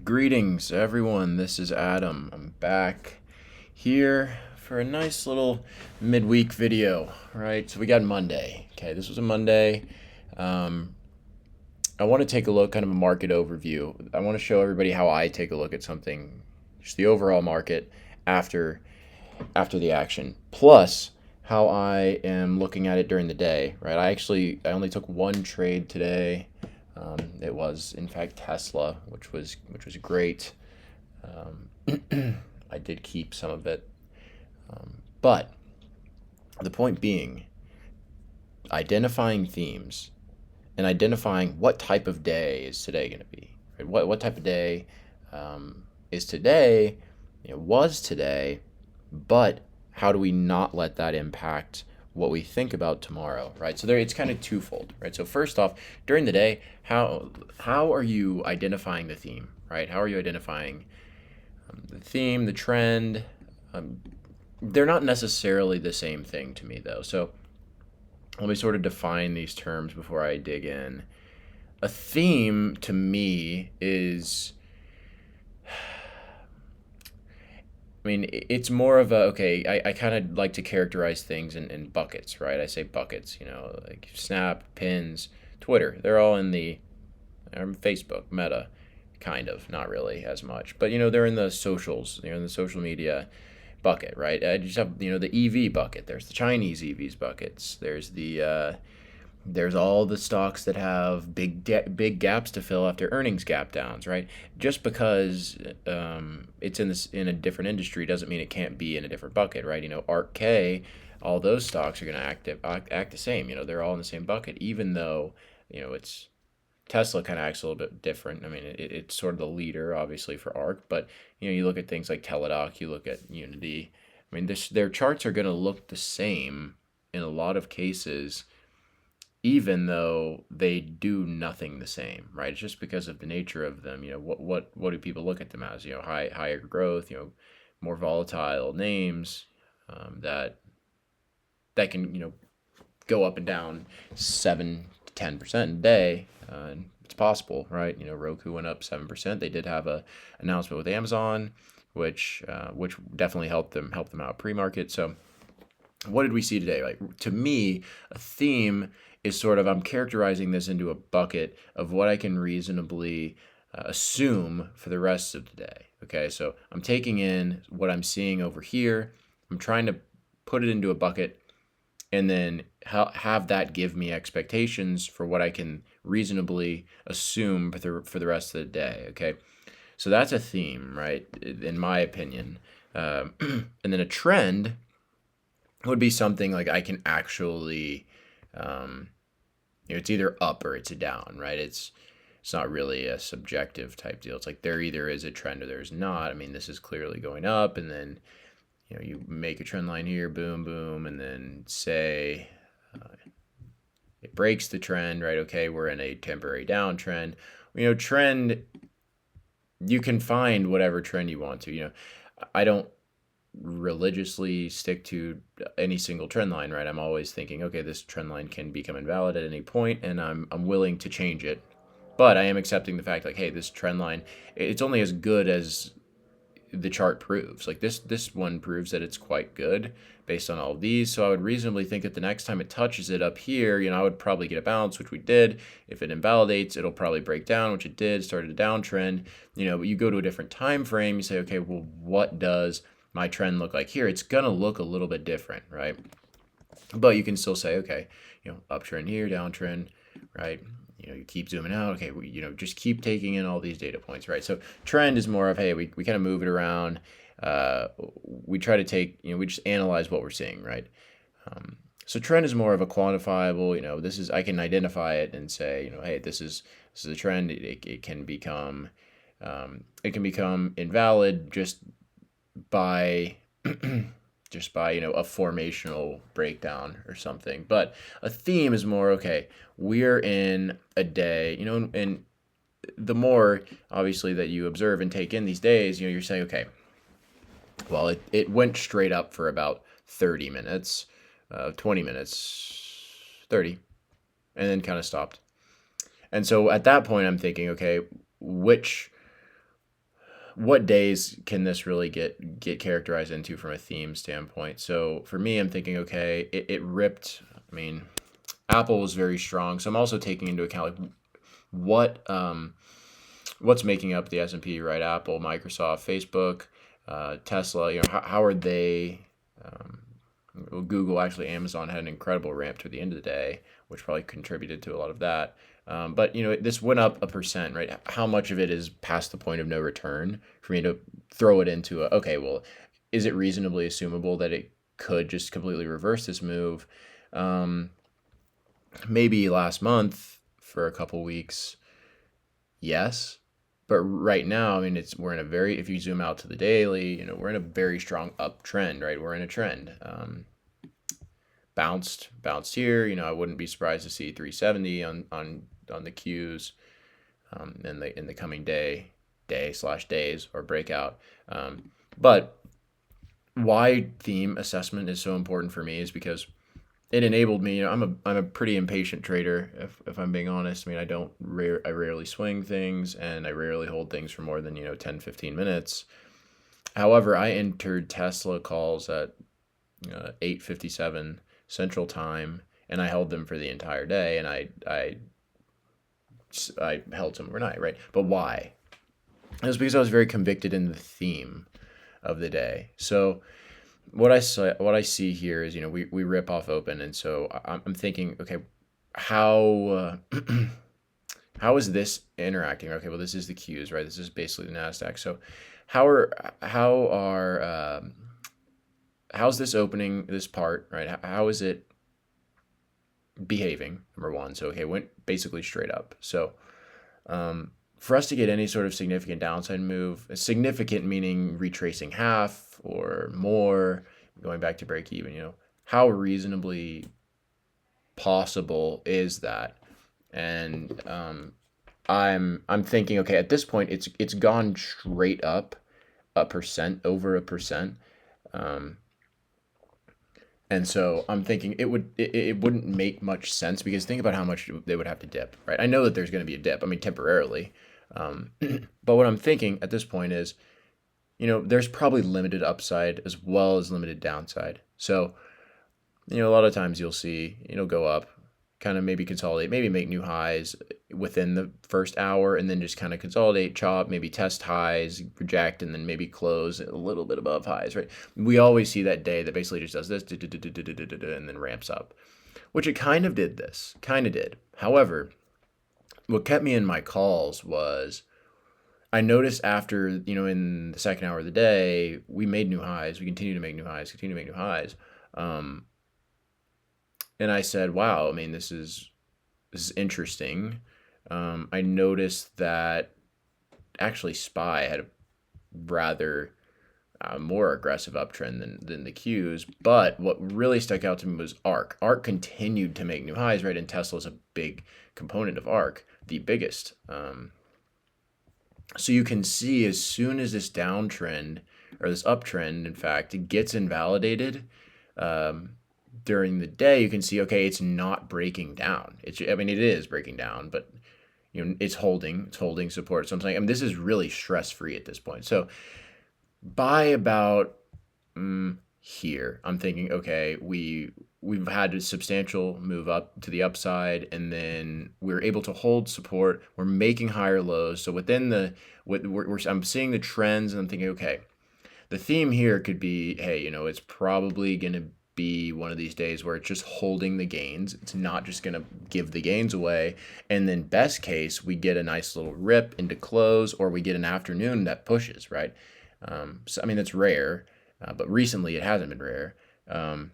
Greetings, everyone. This is Adam. I'm back here for a nice little midweek video, right? So we got Monday. Okay, this was a Monday. Um, I want to take a look, kind of a market overview. I want to show everybody how I take a look at something, just the overall market after after the action, plus how I am looking at it during the day, right? I only took one trade today. It was in fact Tesla, which was great. I did keep some of it, but the point being, identifying themes and identifying what type of day is today going to be. Right? What type of day is today? Was today, but how do we not let that impact what we think about tomorrow, right? So there, it's kind of twofold, right? So first off, during the day, how are you identifying the theme, right? How are you identifying the theme, the trend? Um, they're not necessarily the same thing to me, though. So let me sort of define these terms before I dig in. A theme to me is, I mean, it's more of a, okay, I kind of like to characterize things in buckets, right? I say buckets, like Snap, Pins, Twitter. They're all in the, Facebook, Meta, kind of, not really as much. But, they're in the socials, in the social media bucket, right? I just have, the EV bucket. There's the Chinese EVs buckets. There's all the stocks that have big gaps to fill after earnings gap downs, right? Just because it's in a different industry doesn't mean it can't be in a different bucket, right? Arc K, all those stocks are going to act the same. They're all in the same bucket, even though it's Tesla kind of acts a little bit different. I mean, it's sort of the leader, obviously, for ARC, but you look at things like Teladoc, you look at Unity. I mean, their charts are going to look the same in a lot of cases, even though they do nothing the same, right? It's just because of the nature of them. What do people look at them as? Higher growth, more volatile names, that can go up and down 7 to 10% a day. It's possible, right? Roku went up 7%. They did have a announcement with Amazon, which definitely helped them out pre-market. So what did we see today? Like, to me, a theme is sort of, I'm characterizing this into a bucket of what I can reasonably assume for the rest of the day. Okay, so I'm taking in what I'm seeing over here. I'm trying to put it into a bucket and then have that give me expectations for what I can reasonably assume for the rest of the day. Okay, so that's a theme, right? In my opinion. And then a trend would be something like I can actually, um, it's either up or it's a down, right? It's not really a subjective type deal. It's like there either is a trend or there's not. I mean, this is clearly going up, and then you make a trend line here, boom, boom, and then say it breaks the trend, right? Okay, we're in a temporary downtrend. Trend, you can find whatever trend you want to. I don't religiously stick to any single trend line, right? I'm always thinking, okay, this trend line can become invalid at any point, and I'm willing to change it. But I am accepting the fact, like, hey, this trend line, it's only as good as the chart proves. Like, this one proves that it's quite good based on all of these. So I would reasonably think that the next time it touches it up here, I would probably get a bounce, which we did. If it invalidates, it'll probably break down, which it did, started a downtrend. But you go to a different time frame, you say, okay, well, what does my trend look like here? It's gonna look a little bit different, right? But you can still say, okay, uptrend here, downtrend, right? You keep zooming out. Okay, just keep taking in all these data points, right? So trend is more of, hey, we kind of move it around. We try to take, we just analyze what we're seeing, right? So trend is more of a quantifiable. This is, I can identify it and say, hey, this is a trend. It can become, invalid by by a formational breakdown or something. But a theme is more, okay, we're in a day, and the more obviously that you observe and take in these days, you're saying, okay, well, it went straight up for about 30 minutes, 20 minutes, 30, and then kind of stopped. And so at that point I'm thinking, okay, which what days can this really get characterized into from a theme standpoint? So for me, I'm thinking, okay, it ripped. I mean, Apple was very strong, so I'm also taking into account like what what's making up the S&P, right? Apple, Microsoft, Facebook, Tesla. How are they? Um, well, Google, actually, Amazon had an incredible ramp to the end of the day, which probably contributed to a lot of that. But this went up 1%, right? How much of it is past the point of no return for me to throw it into okay, well, is it reasonably assumable that it could just completely reverse this move? Um, Maybe last month for a couple weeks, yes. But right now, I mean, we're in a very, if you zoom out to the daily, we're in a very strong uptrend, right? We're in a trend. Bounced here. I wouldn't be surprised to see 370 on the Qs in the coming day/days or breakout. But why theme assessment is so important for me is because it enabled me. I'm a pretty impatient trader, if I'm being honest. I mean, I rarely swing things, and I rarely hold things for more than 10, 15 minutes. However, I entered Tesla calls at 8:57 Central Time, and I held them for the entire day, and I held some overnight, right? But why? It was because I was very convicted in the theme of the day. So what I see here is we rip off open, and so I'm thinking, okay, how how is this interacting? Okay, well, this is the Qs, right? This is basically the Nasdaq. So how are how's this opening this part, right? How is it behaving? Number one. So okay, went basically straight up. So for us to get any sort of significant downside move, significant meaning retracing half or more, going back to break even, how reasonably possible is that? And I'm thinking, okay, at this point, it's gone straight up 1%, over 1%. Um, and so I'm thinking it wouldn't make much sense, because think about how much they would have to dip, right? I know that there's going to be a dip. I mean, temporarily. But what I'm thinking at this point is, there's probably limited upside as well as limited downside. So, a lot of times you'll see, go up, kind of maybe consolidate, maybe make new highs within the first hour, and then just kind of consolidate, chop, maybe test highs, reject, and then maybe close a little bit above highs, right? We always see that day that basically just does this, and then ramps up, which it kind of did this, kind of did. However, what kept me in my calls was I noticed after, in the second hour of the day, we made new highs. We continue to make new highs, continue to make new highs. And I said, wow, I mean, this is interesting. I noticed that actually SPY had a rather more aggressive uptrend than the Qs. But what really stuck out to me was ARK. ARK continued to make new highs, right? And Tesla's a big component of ARK, the biggest. So you can see, as soon as this downtrend, or this uptrend, in fact, gets invalidated during the day, you can see, okay, it's not breaking down. I mean, it is breaking down, but it's holding support. So I'm saying, I mean, this is really stress free at this point. So by about here, I'm thinking, okay, we've had a substantial move up to the upside, and then we're able to hold support. We're making higher lows. So within I'm seeing the trends, and I'm thinking, okay, the theme here could be, hey, it's probably going to be one of these days where it's just holding the gains. It's not just going to give the gains away. And then best case, we get a nice little rip into close, or we get an afternoon that pushes, right? So, I mean, that's rare, but recently it hasn't been rare. An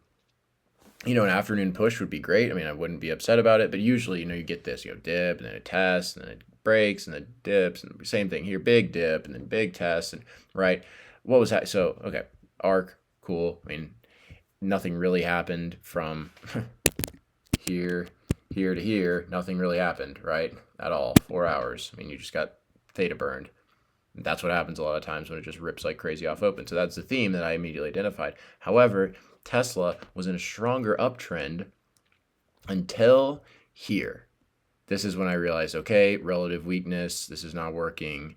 afternoon push would be great. I mean, I wouldn't be upset about it, but usually, you get this, dip, and then a test, and then it breaks, and then dips, and same thing here, big dip, and then big test, and right. What was that? So, okay, ARK, cool. I mean, nothing really happened from here to here. Nothing really happened, right? At all. 4 hours. I mean, you just got theta burned. That's what happens a lot of times when it just rips like crazy off open. So that's the theme that I immediately identified. However, Tesla was in a stronger uptrend until here. This is when I realized, okay, relative weakness, this is not working.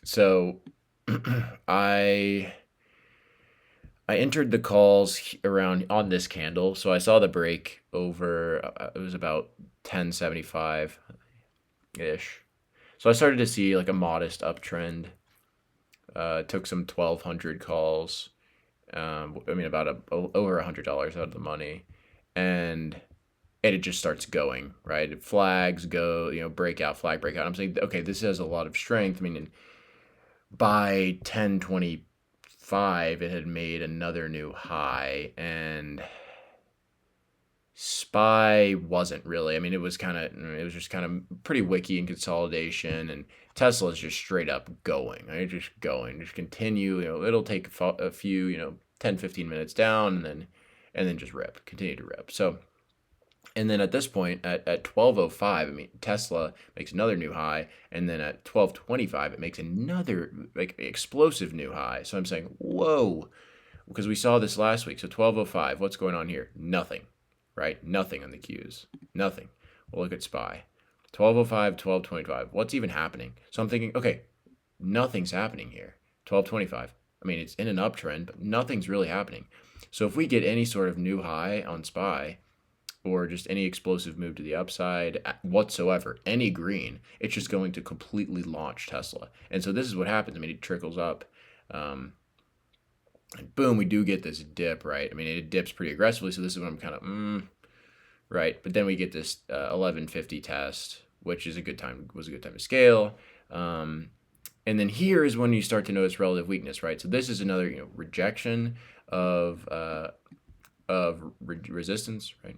So I I entered the calls around on this candle. So I saw the break over, it was about 1075 ish. So I started to see like a modest uptrend. Took some 1200 calls. I mean, about over $100 out of the money, and it just starts going right. Flags go, breakout, flag breakout. I'm saying, okay, this has a lot of strength. I mean, by 1025, it had made another new high, and SPY wasn't really. I mean, it was just kind of pretty wicky in consolidation, and Tesla is just straight up going. Right? Just going, just continue. It'll take a few, 10, 15 minutes down, and then just rip, continue to rip. So, and then at this point, at 12:05, I mean, Tesla makes another new high, and then at 12:25, it makes another like explosive new high. So I'm saying, whoa, because we saw this last week. So 12:05, what's going on here? Nothing, right? Nothing on the cues. Nothing. We'll look at SPY. 12:05, 12:25. What's even happening? So I'm thinking, okay, nothing's happening here. 12:25. I mean, it's in an uptrend, but nothing's really happening. So if we get any sort of new high on SPY, or just any explosive move to the upside whatsoever, any green, it's just going to completely launch Tesla. And so this is what happens. I mean, it trickles up. Um, and boom, we do get this dip, right? I mean, it dips pretty aggressively. So this is what I'm kind of, right. But then we get this 1150 test, which is was a good time to scale. And then here is when you start to notice relative weakness, right? So this is another, rejection of resistance, right?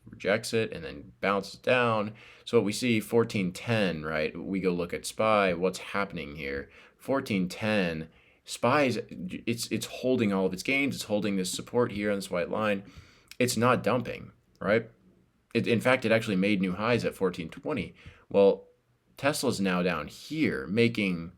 Rejects it and then bounces down. So what we see 1410, right? We go look at SPY. What's happening here? 1410, SPY is it's holding all of its gains. It's holding this support here on this white line. It's not dumping, right? In fact, it actually made new highs at 1420. Well, Tesla's now down here making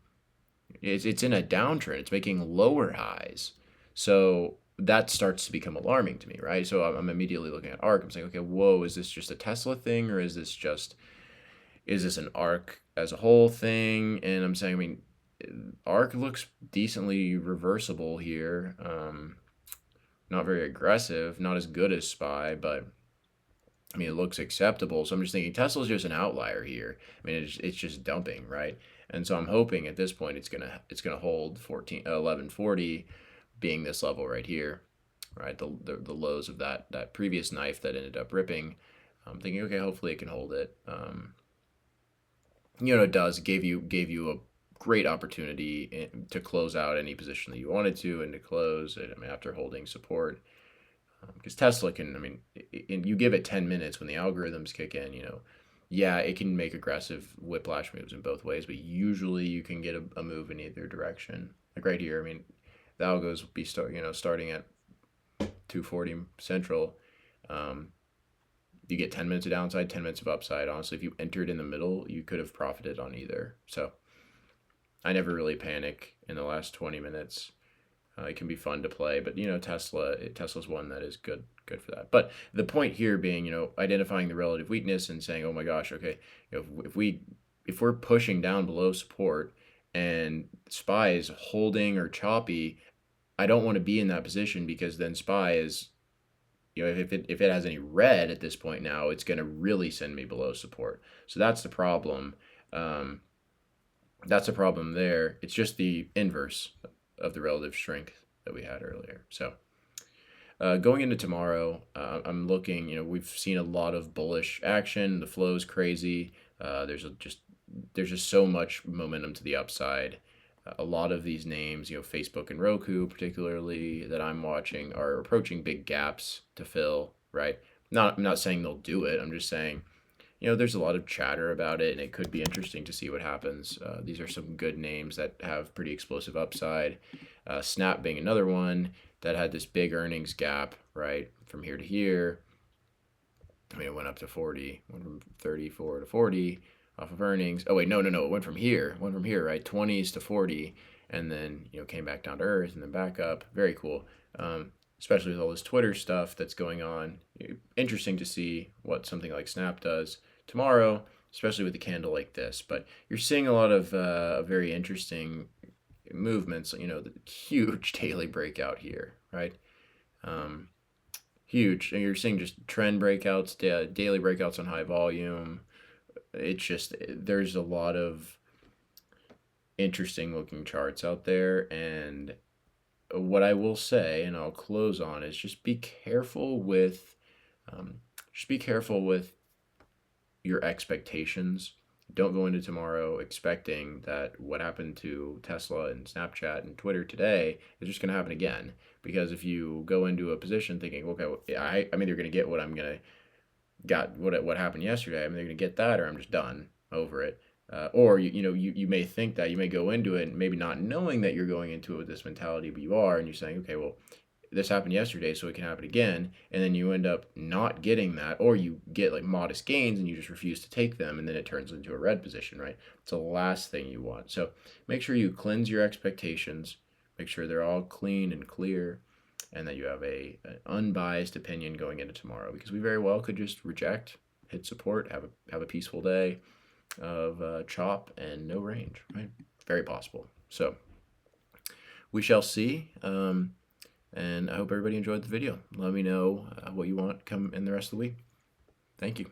it's in a downtrend. It's making lower highs. So that starts to become alarming to me, right? So I'm immediately looking at ARK. I'm saying, okay, whoa, is this just a Tesla thing, or is this an ARK as a whole thing? And I'm saying, I mean, ARK looks decently reversible here. Not very aggressive, not as good as SPY, but I mean, it looks acceptable. So I'm just thinking Tesla's just an outlier here. I mean, it's just dumping, right? And so I'm hoping at this point it's gonna hold 1140 being this level right here, right? The lows of that previous knife that ended up ripping. I'm thinking, okay, hopefully it can hold it. It does gave you a great opportunity to close out any position that you wanted to and to close it. I mean, after holding support, because Tesla can, I mean, you give it 10 minutes when the algorithms kick in, yeah, it can make aggressive whiplash moves in both ways, but usually you can get a move in either direction. Like right here, I mean, the algos be starting at 240 central. You get 10 minutes of downside, 10 minutes of upside. Honestly, if you entered in the middle, you could have profited on either. So I never really panic in the last 20 minutes. It can be fun to play, but Tesla's one that is good for that. But the point here being, identifying the relative weakness and saying, oh my gosh, okay, if we're pushing down below support and SPY is holding or choppy, I don't want to be in that position, because then SPY is, if it has any red at this point now, it's going to really send me below support. So that's the problem. Um, that's a problem there. It's just the inverse of the relative strength that we had earlier. So going into tomorrow, I'm looking. We've seen a lot of bullish action. The flow is crazy. There's just so much momentum to the upside. A lot of these names, Facebook and Roku, particularly that I'm watching, are approaching big gaps to fill. Right. I'm not saying they'll do it. I'm just saying, there's a lot of chatter about it, and it could be interesting to see what happens. These are some good names that have pretty explosive upside. Snap being another one that had this big earnings gap, right, from here to here. I mean, it went up to 40, went from 34 to 40 off of earnings. Oh, wait, no. It went from here, right, 20s to 40, and then, came back down to earth and then back up. Very cool. Especially with all this Twitter stuff that's going on. Interesting to see what something like Snap does tomorrow. especially with a candle like this. But you're seeing a lot of very interesting movements. The huge daily breakout here, right? Um, Huge. And you're seeing just trend breakouts, daily breakouts on high volume. It's just there's a lot of interesting looking charts out there, and what I will say, and I'll close on, is um, just be careful with your expectations. Don't go into tomorrow expecting that what happened to Tesla and Snapchat and Twitter today is just going to happen again. Because if you go into a position thinking, okay, I'm either going to get what I'm going to got what happened yesterday, I'm either going to get that or I'm just done over it. Or you may think that you may go into it maybe not knowing that you're going into it with this mentality, but you are, and you're saying, okay, well, this happened yesterday, so it can happen again, and then you end up not getting that, or you get like modest gains and you just refuse to take them, and then it turns into a red position, right? It's the last thing you want. So make sure you cleanse your expectations, make sure they're all clean and clear, and that you have an unbiased opinion going into tomorrow, because we very well could just reject, hit support, have a peaceful day of chop and no range, right? Very possible. So we shall see. And I hope everybody enjoyed the video. Let me know what you want come in the rest of the week. Thank you.